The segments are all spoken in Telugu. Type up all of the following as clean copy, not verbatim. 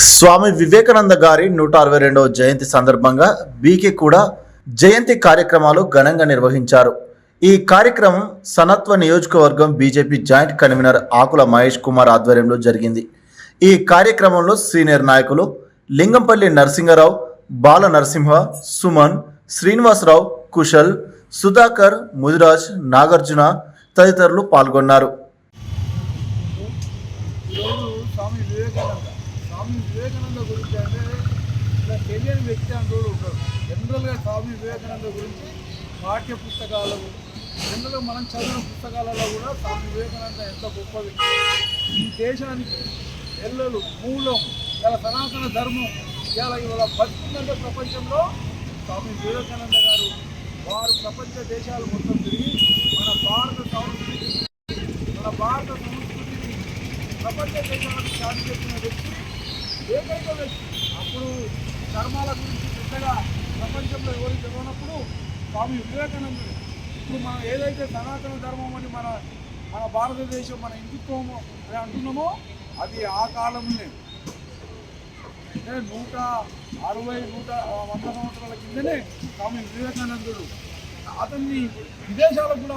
స్వామి వివేకానంద గారి 162వ జయంతి సందర్భంగా బీకే కూడా జయంతి కార్యక్రమాలు ఘనంగా నిర్వహించారు. ఈ కార్యక్రమం సనత్వ నియోజకవర్గం బీజేపీ జాయింట్ కన్వీనర్ ఆకుల మహేష్ కుమార్ ఆధ్వర్యంలో జరిగింది. ఈ కార్యక్రమంలో సీనియర్ నాయకులు లింగంపల్లి నరసింగరావు, బాల నరసింహ, సుమన్, శ్రీనివాసరావు, కుశల్, సుధాకర్, ముదిరాజ్, నాగార్జున తదితరులు పాల్గొన్నారు. స్వామి వివేకానంద గురించి అంటే ఇలా తెలియని వ్యక్తి అంటూ ఉంటారు. జనరల్గా స్వామి వివేకానంద గురించి పాఠ్య పుస్తకాలు, జనరల్గా మనం చదివిన పుస్తకాలలో కూడా స్వామి వివేకానంద ఎంత గొప్ప వ్యక్తి, ఈ దేశానికి ఎల్లలు మూలం, ఇలా సనాతన ధర్మం ఇవాళ బతుకుందంటే ప్రపంచంలో స్వామి వివేకానంద గారు వారు ప్రపంచ దేశాలు మొత్తం తిరిగి మన భారత సంస్కృతిని ప్రపంచ దేశాలకు చాటి చెప్పిన వ్యక్తి, ఏకైక వ్యక్తి. అప్పుడు ధర్మాల గురించి పెద్దగా ప్రపంచంలో ఎవరు తెలియనప్పుడు స్వామి వివేకానందుడు ఇప్పుడు మనం ఏదైతే సనాతన ధర్మం అని మన భారతదేశం, మన హిందుత్వము అని అంటున్నామో అది ఆ కాలంలో 100 సంవత్సరాల కిందనే స్వామి వివేకానందుడు అతన్ని విదేశాలకు కూడా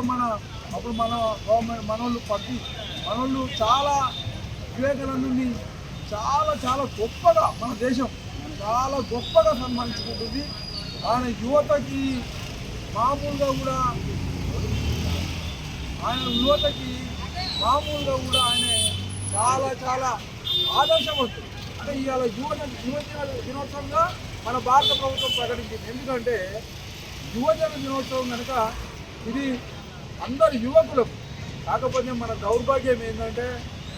అప్పుడు మన గవర్నమెంట్ మనోళ్ళు చాలా వివేకానందుని చాలా గొప్పగా మన దేశం చాలా గొప్పగా సన్మానించుకుంటుంది. ఆయన యువతకి మామూలుగా కూడా ఆయన చాలా ఆదర్శవంతుడు. అంటే ఇవాళ యువ దినోత్సవంగా మన భారత ప్రభుత్వం ప్రకటించింది. ఎందుకంటే యువజన దినోత్సవం కనుక ఇది అందరు యువకులకు. కాకపోతే మన దౌర్భాగ్యం ఏంటంటే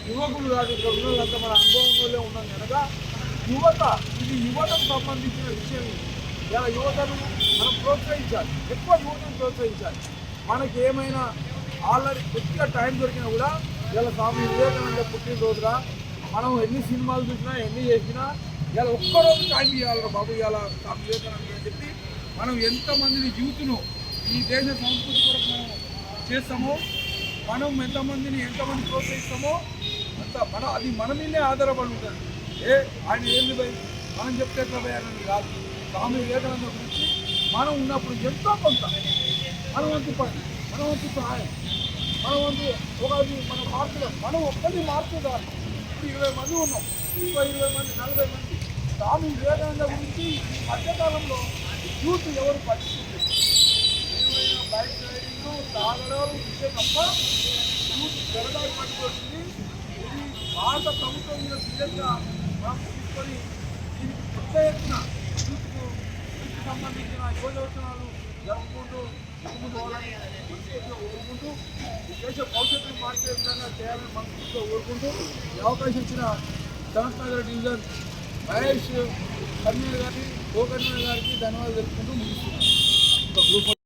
యువకులు కాదు, యువకులంతా మన అనుభవంలోనే ఉన్నాం కనుక ఇది యువతకు సంబంధించిన విషయం. ఇలా యువతను మనం ప్రోత్సహించాలి, ఎక్కువ యువతను ప్రోత్సహించాలి. మనకి ఏమైనా ఆల్రెడీ కొద్దిగా టైం దొరికినా కూడా ఇలా స్వామి వివేకానంద పుట్టినరోజుగా మనం ఎన్ని సినిమాలు చూసినా ఎన్ని చేసినా ఇలా ఒక్కరోజు టైం ఇవ్వాలి బాబు, ఇలా స్వామి వివేకానంద అని చెప్పి మనం ఎంతమందిని యూత్ను ఈ దేశ సంస్కృతి కొరకు మనం చేస్తామో, మనం ఎంతమంది ప్రోత్సహిస్తామో అది మన మీదే ఆధారపడి ఉంటుంది. ఆయన ఏంది భయ్ మనం చెప్తే ఎట్లా భయాలని కాదు. స్వామి వివేకానంద గురించి మనం ఉన్నప్పుడు ఎంతో కొంత మన వంతు పని, మన వంతు సహాయం, మన వంతు మన మార్పులు, మనం ఒక్కరిని మార్పు కాదు. ఇప్పుడు 20 మంది ఉన్నాం, 20 మంది 40 మంది స్వామి వివేకానంద గురించి ఈ మధ్యకాలంలో యూత్ ఎవరు పట్టించుకుంటారు? ఏమైనా బైక్ రైడింగ్ తాగడం ఇచ్చే తప్ప యూత్ జరగాలి పట్టుకొచ్చింది. ఇది భారత ప్రభుత్వం మీద సీరియస్గా మనం తీసుకొని దీనికి పెద్ద ఎత్తున యూత్కు సంబంధించిన యువజోత్సవాలు జరుపుకుంటూ ముందు పోవాలని మనస్ఫూర్తిగా కోరుకుంటూ దేశ భవిష్యత్తును మార్చే విధంగా చేయాలని మనస్ఫూర్తిగా కోరుకుంటూ ఈ అవకాశం ఇచ్చిన సనత్నగర్ డివిజన్ మహేష్ కన్వీనర్ గారికి, కో కన్వీనర్ గారికి ధన్యవాదాలు తెలుపుకుంటూ ముగిస్తున్నాను.